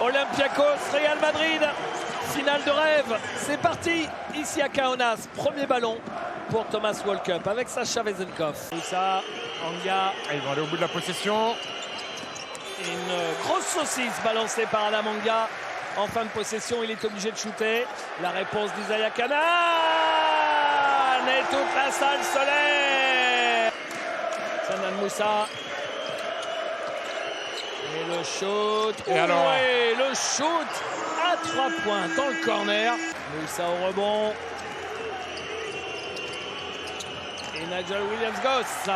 Olympiakos, Real Madrid, finale de rêve, c'est parti, ici à Kaunas, premier ballon pour Thomas Walkup avec Sacha Vezenkov. Moussa, Anga. Ils vont aller au bout de la possession. Une grosse saucisse balancée par Adam Anga. En fin de possession, il est obligé de shooter. La réponse d'Isaiah Khan. Et toute la salle se lève. Sanan Moussa. Et le shoot. Et alors le shoot à 3 points dans le corner. Moussa au rebond. Et Nigel Williams-Goss.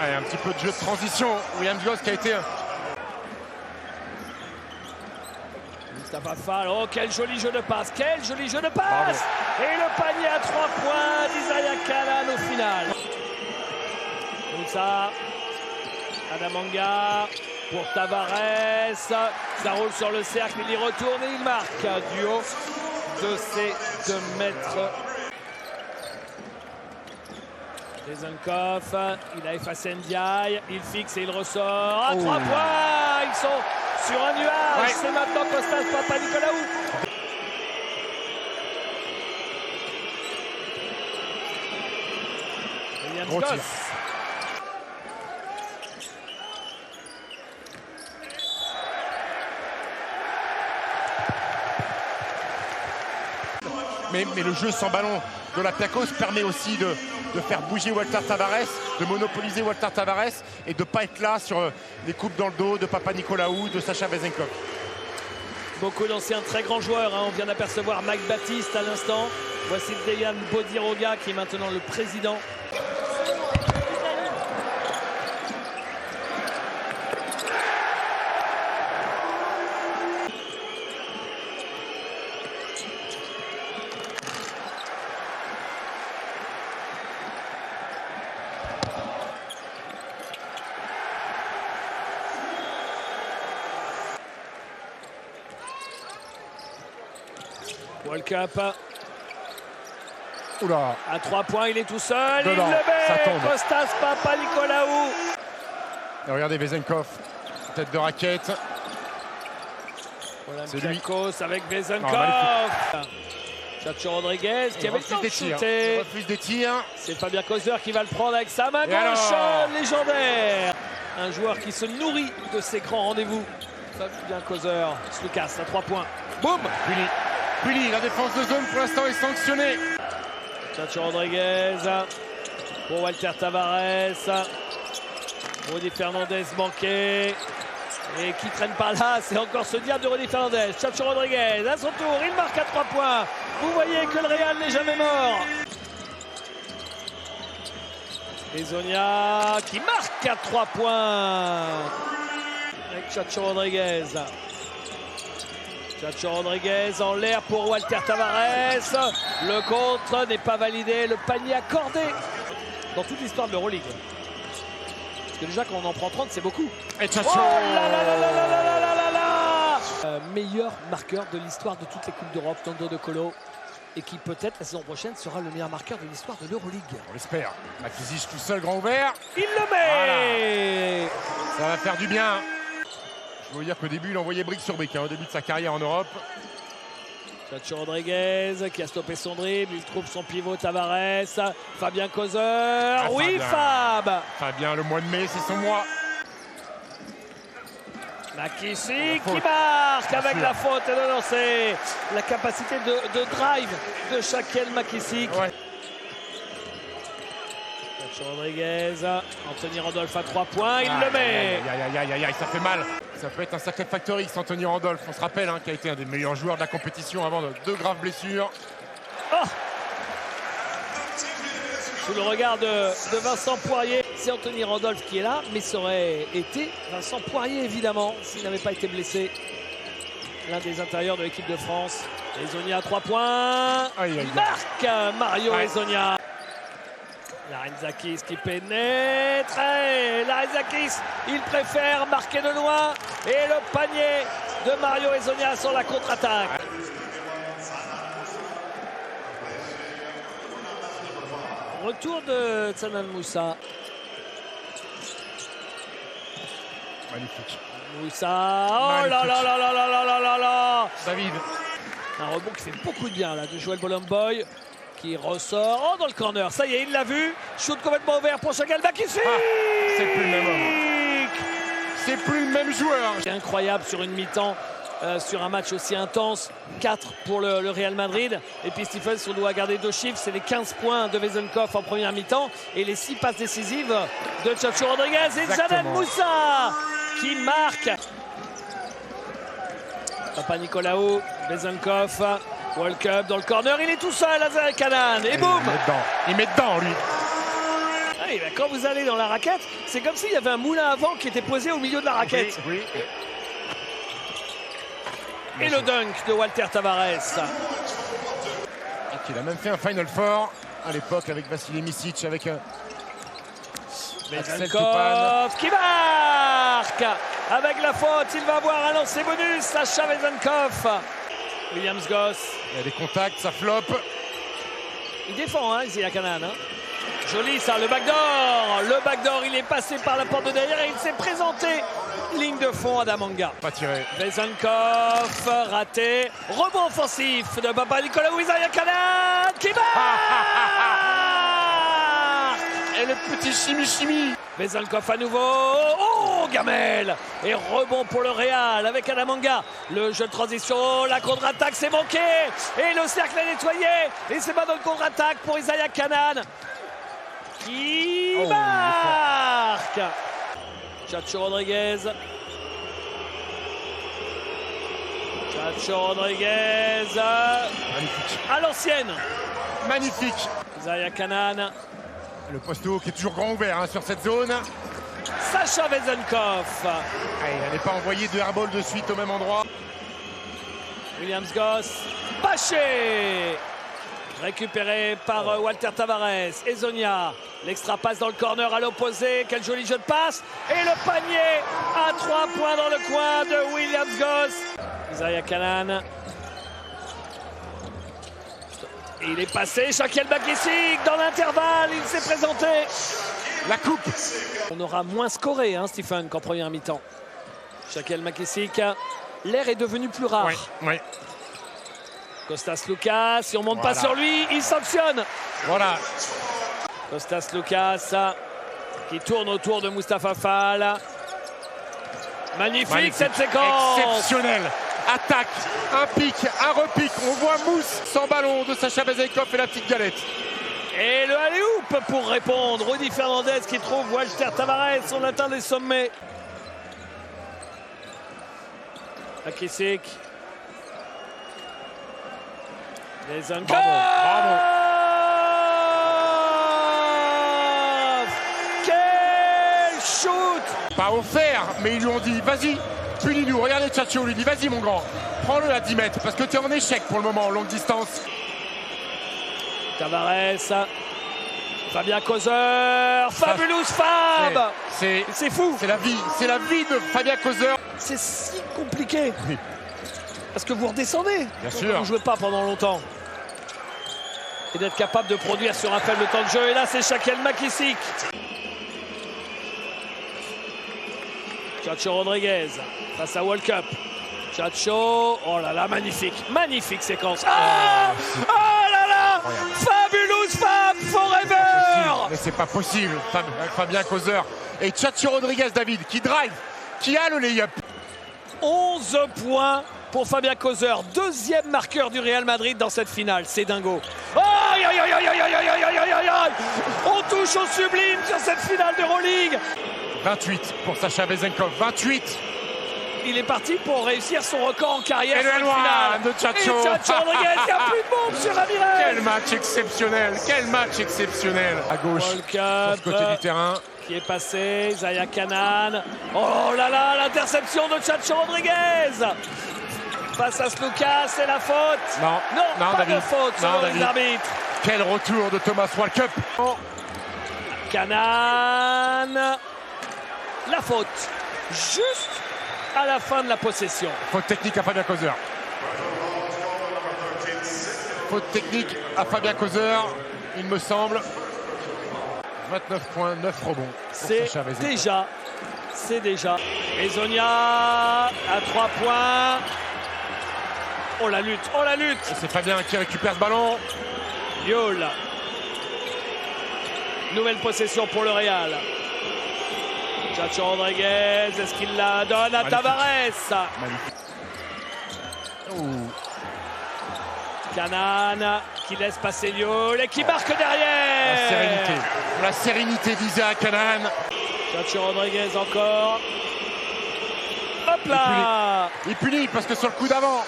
Allez, un petit peu de jeu de transition. Williams-Goss qui a été... Mustafa Fall, oh quel joli jeu de passe, quel joli jeu de passe. Bravo. Et le panier à 3 points d'Isaiah Khan au final. Moussa, Adam Anga pour Tavares, ça roule sur le cercle, il y retourne et il marque du haut de ses 2 mètres. Vezenkov, il a effacé Ndiaye, il fixe et il ressort à 3 points, ils sont sur un nuage, c'est maintenant Kostas Papanikolaou. Williams-Goss. Mais le jeu sans ballon de l'Olympiakos permet aussi de faire bouger Walter Tavares, de monopoliser Walter Tavares et de ne pas être là sur les coupes dans le dos de Papanikolaou, de Sacha Vezenkov. Beaucoup d'anciens très grands joueurs, hein. On vient d'apercevoir Mike Baptiste à l'instant. Voici Dejan Bodiroga qui est maintenant le président. Walkup. Oula. À 3 points, il est tout seul. Dedans. Il le Ça met. tombe. Kostas Papanikolaou. Et regardez Vezenkov, tête de raquette. C'est lui. Olympiakos avec Vezenkov. Chacho Rodriguez qui avait le temps de shooter. Il refuse des tirs. C'est Fabien Kozer qui va le prendre avec sa main Et gauche. alors Légendaire. Un joueur qui se nourrit de ses grands rendez-vous. Fabien Kozer se le casse à 3 points. Boum. Puli, la défense de zone pour l'instant est sanctionnée. Chacho Rodriguez pour Walter Tavares. Rudy Fernandez manqué. Et qui traîne par là, c'est encore ce diable de Rudy Fernandez. Chacho Rodriguez à son tour, il marque à 3 points. Vous voyez que le Real n'est jamais mort. Ezonia qui marque à 3 points. Avec Chacho Rodriguez. Chacho Rodriguez en l'air pour Walter Tavares. Le contre n'est pas validé. Le panier accordé dans toute l'histoire de l'Euroleague. Parce que déjà, quand on en prend 30, c'est beaucoup. Et Chacho. Oh là là là là là là là là là. Meilleur marqueur de l'histoire de toutes les Coupes d'Europe, Nando De Colo. Et qui peut-être la saison prochaine sera le meilleur marqueur de l'histoire de l'Euroleague. On l'espère. Makizic tout seul, grand ouvert. Il le met. Voilà. Ça va faire du bien. Je veux dire qu'au début, il envoyait brique sur brique, au début de sa carrière en Europe. Chacho Rodriguez qui a stoppé son dribble, il trouve son pivot Tavares. Fabien Kozer, oui Fab. Fabien, le mois de mai, c'est son mois. McKissick qui marque avec la faute et le lancer. La capacité de drive de Shaquille McKissick. Ouais. Chacho Rodriguez, Anthony Randolph à 3 points, il le met. Aïe, ça fait mal. Ça peut être un sacré facteur X, Anthony Randolph. On se rappelle qui a été un des meilleurs joueurs de la compétition avant de 2 graves blessures. Oh, sous le regard de Vincent Poirier, c'est Anthony Randolph qui est là, mais ça aurait été Vincent Poirier évidemment s'il n'avait pas été blessé. L'un des intérieurs de l'équipe de France. Ezonia à 3 points. Il marque Mario Ezonia. Larenzakis qui pénètre. Et Larenzakis, il préfère marquer de loin. Et le panier de Mario Ezonia sur la contre-attaque. Retour de Sanan Moussa. Magnifique. Moussa. Oh là là là là là là là là David. Un rebond qui fait beaucoup de bien là de Joël Bolomboy qui ressort dans le corner. Ça y est, il l'a vu. Shoot complètement ouvert pour Shakil Makisik. C'est plus le même homme. C'est plus le même joueur. C'est incroyable sur une mi-temps, sur un match aussi intense. 4 pour le Real Madrid. Et puis Stephens, on doit garder 2 chiffres. C'est les 15 points de Vezenkov en première mi-temps et les 6 passes décisives de Chacho Rodriguez et Jaden Moussa qui marque. Papanicolaou, Vezenkov, World Cup dans le corner, il est tout seul, Zaïa Kanan, et boum! Il met dedans, lui. Ah, et ben, quand vous allez dans la raquette, c'est comme s'il y avait un moulin à vent qui était posé au milieu de la raquette. Oui. Et le dunk de Walter Tavares. Il a même fait un Final Four à l'époque avec Vassili Micic, avec Vezenkov qui marque avec la faute, il va avoir un lancer bonus, Sacha Vezenkov. Williams Goss. Il y a des contacts, ça floppe. Il défend, hein, Zaïa Kanan. Joli ça, le backdoor. Le backdoor, il est passé par la porte de derrière et il s'est présenté. Ligne de fond à Damanga. Pas tiré. Vezenkov, raté. Rebond offensif de Papanicolaou, Zaïa Kanan qui marque. Et le petit chimi. Vezenkov à nouveau. Oh, gamelle. Et rebond pour le Real avec Adamanga. Le jeu de transition, la contre-attaque, c'est manqué. Et le cercle est nettoyé. Et c'est pas dans le contre-attaque pour Zaïa Kanan qui marque. Chacho Rodriguez. Magnifique. À l'ancienne. Magnifique. Zaïa Kanan. Le posto qui est toujours grand ouvert sur cette zone. Sacha Vezenkov. Il n'allait pas envoyer de airball de suite au même endroit. Williams Goss. Bâché. Récupéré par Walter Tavares. Ezonia. L'extra passe dans le corner à l'opposé. Quel joli jeu de passe. Et le panier à 3 points dans le coin de Williams Goss. Zaïa Kanan. Et il est passé, Shakil Makisik dans l'intervalle, il s'est présenté. La coupe. On aura moins scoré, hein, Stephen, qu'en première mi-temps. Shakil Makisik, l'air est devenu plus rare. Oui. Kostas Loukas, si on ne monte pas sur lui, il sanctionne. Voilà. Kostas Loukas qui tourne autour de Mustapha Fall. Magnifique cette séquence. Exceptionnel. Attaque, un pic, un repic. On voit Mousse sans ballon de Sacha Vezenkov et la petite galette. Et le alley-oop pour répondre. Rudy Fernandez qui trouve Walter Tavares. On atteint les sommets. Makisik. Vezenkov. Bravo. Quel shoot! Pas offert, mais ils lui ont dit vas-y, punis-nous. Regardez Chacho, lui dit vas-y mon grand, prends-le à 10 mètres parce que tu es en échec pour le moment en longue distance. Tavares, Fabien Causeur, Fabulous Fab. C'est fou. C'est la vie de Fabien Causeur. C'est si compliqué. Oui. Parce que vous redescendez. Bien sûr. Vous ne jouez pas pendant longtemps. Et d'être capable de produire sur un faible temps de jeu. Et là, c'est Shakil Makisik. Chacho Rodriguez face à World Cup. Chacho, oh là là, magnifique séquence. Ah, oh là là, Fabulous Fab Forever. Mais c'est pas possible, Fabien Causeur. Et Chacho Rodriguez, David, qui drive, qui a le lay-up. 11 points pour Fabien Causeur, deuxième marqueur du Real Madrid dans cette finale. C'est dingo. Aïe, aïe, aïe, aïe, aïe, aïe, aïe, aïe, aïe, aïe. On touche au sublime sur cette finale d'Euroleague. 28 pour Sacha Vezenkov, 28. Il est parti pour réussir son record en carrière. Et le finale de Chacho. Et Chacho Rodriguez, il n'y a plus de bombe sur Ramirez. Quel match exceptionnel. À gauche, sur ce côté du terrain. Qui est passé, Zaïa Kanan. Oh là là, l'interception de Chacho Rodriguez. Face à Sluka, c'est la faute. Non, pas David. de faute selon les arbitres. Quel retour de Thomas Walkup. Kanan. La faute. Juste à la fin de la possession. Faute technique à Fabien Causeur. Faute technique à Fabien Causeur, il me semble. 29 points, 9 rebonds. C'est déjà. Ezonia à 3 points. Oh la lutte, oh la lutte. Et c'est Fabien qui récupère ce ballon. Yul. Nouvelle possession pour le Real. Chacho Rodriguez, est-ce qu'il la donne à Tavares? Magnifique. Canaan qui laisse passer Yul et qui marque derrière. La sérénité d'Isaac Canaan. Chacho Rodriguez encore. Hop là. Il punit parce que sur le coup d'avant,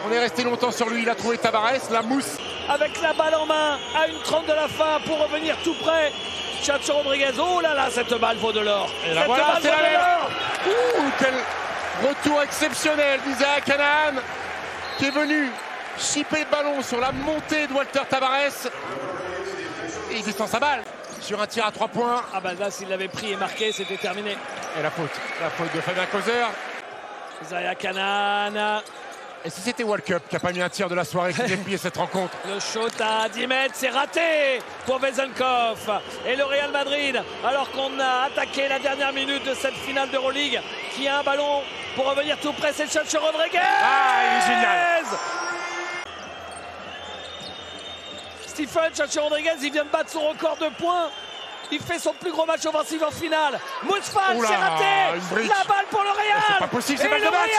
on est resté longtemps sur lui. Il a trouvé Tavares, la mousse. Avec la balle en main à 1:30 de la fin pour revenir tout près. Chacho Rodriguez, oh là là, cette balle vaut de l'or. Et là, voilà, c'est la même. Quel retour exceptionnel d'Isaac Canaan qui est venu chipper le ballon sur la montée de Walter Tavares. Et il descend sa balle sur un tir à 3 points. Ah bah là, s'il l'avait pris et marqué, c'était terminé. Et la faute de Fabien Causer. Isaiah Canaan. Et si c'était World Cup qui n'a pas mis un tir de la soirée qui dépliait cette rencontre? Le shot à 10 mètres, c'est raté pour Vezenkov. Et le Real Madrid, alors qu'on a attaqué la dernière minute de cette finale d'Euroleague, qui a un ballon pour revenir tout près, c'est Chacho Rodriguez. Ah, il est génial. Stephen Chacho Rodriguez, il vient de battre son record de points. Il fait son plus gros match offensif en finale. Mousfal, c'est raté. La balle pour le Real. C'est pas possible, c'est et balle de match.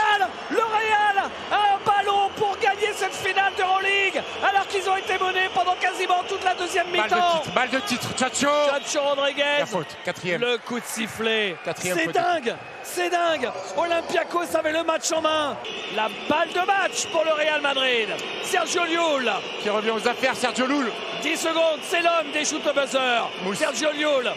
Le Real a un ballon pour gagner cette finale d'Euroleague, alors qu'ils ont été menés pendant quasiment toute la deuxième mi-temps. Balle de titre, Chacho Rodriguez. La faute, quatrième. Le coup de sifflet. C'est dingue. C'est dingue. Olympiakos avait le match en main. La balle de match pour le Real Madrid. Sergio Llull. Qui revient aux affaires, Sergio Llull. 10 secondes, c'est l'homme des shoots au buzzer. Sergio Llull.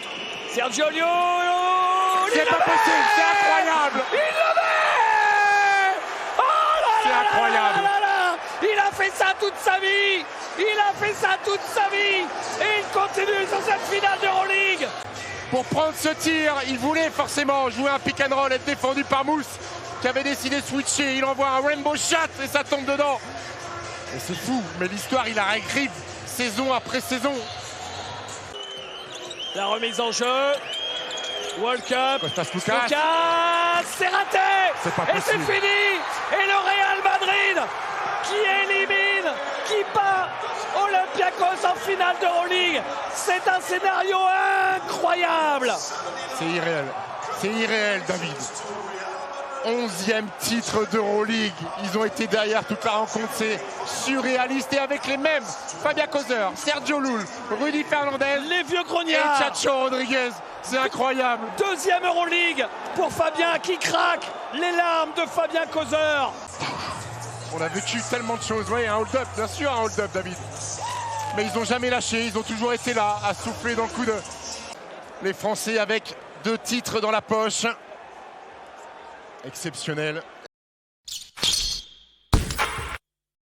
Sergio Llull. C'est pas possible, c'est incroyable. Il le met. Oh là c'est là incroyable. là là. Il a fait ça toute sa vie. Il a fait ça toute sa vie. Et il continue sur cette finale d'Euroleague. Pour prendre ce tir, il voulait forcément jouer un pick and roll, être défendu par Mousse, qui avait décidé de switcher. Il envoie un rainbow shot et ça tombe dedans. Et c'est fou, mais l'histoire, il la réécrit saison après saison. La remise en jeu. World Cup. Kostas Loukas. C'est raté. Et c'est fini. Et le Real Madrid qui élimine, qui bat Olympiakos en finale d'Euroleague. C'est un scénario incroyable. C'est irréel, David. 11e titre d'Euroleague. Ils ont été derrière toute la rencontre. C'est surréaliste. Et avec les mêmes, Fabien Causer, Sergio Llull, Rudy Fernandez, les vieux grognards. Et Chacho Rodriguez. C'est incroyable. 2e Euroleague pour Fabien qui craque. Les larmes de Fabien Causer. On a vécu tellement de choses. Oui, un hold-up, bien sûr, un hold-up, David. Mais ils n'ont jamais lâché. Ils ont toujours été là, à souffler dans le coude. Les Français avec 2 titres dans la poche. Exceptionnel.